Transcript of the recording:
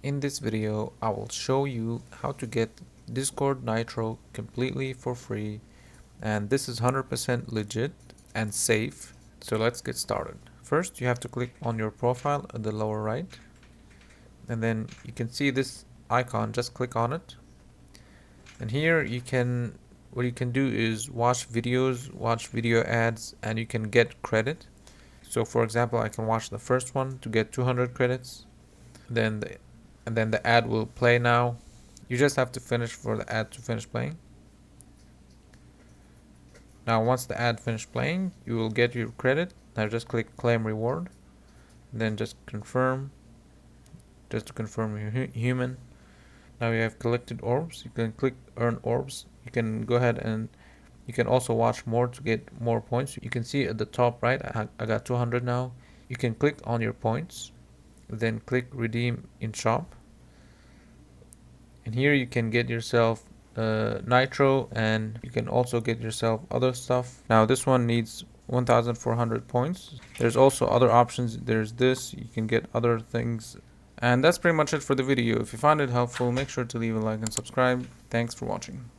In this video, I will show you how to get Discord Nitro completely for free, and this is 100% legit and safe. So let's get started. First, you have to click on your profile at the lower right, and then you can see this icon. Just click on it, and here what you can do is watch videos, watch video ads, and you can get credit. So for example, I can watch the first one to get 200 credits. Then the ad will play now. You just have to finish for the ad to finish playing. Now once the ad finished playing, you will get your credit. Now just click claim reward, then just confirm, just to confirm you're human. Now you have collected orbs. You can click earn orbs. You can go ahead and you can also watch more to get more points. You can see at the top right, I got 200 now. You can click on your points, then click redeem in shop, and here you can get yourself Nitro, and you can also get yourself other stuff. Now this one needs 1400 points. There's also other options. There's this, you can get other things. And that's pretty much it for the video. If you found it helpful, make sure to leave a like and subscribe. Thanks for watching.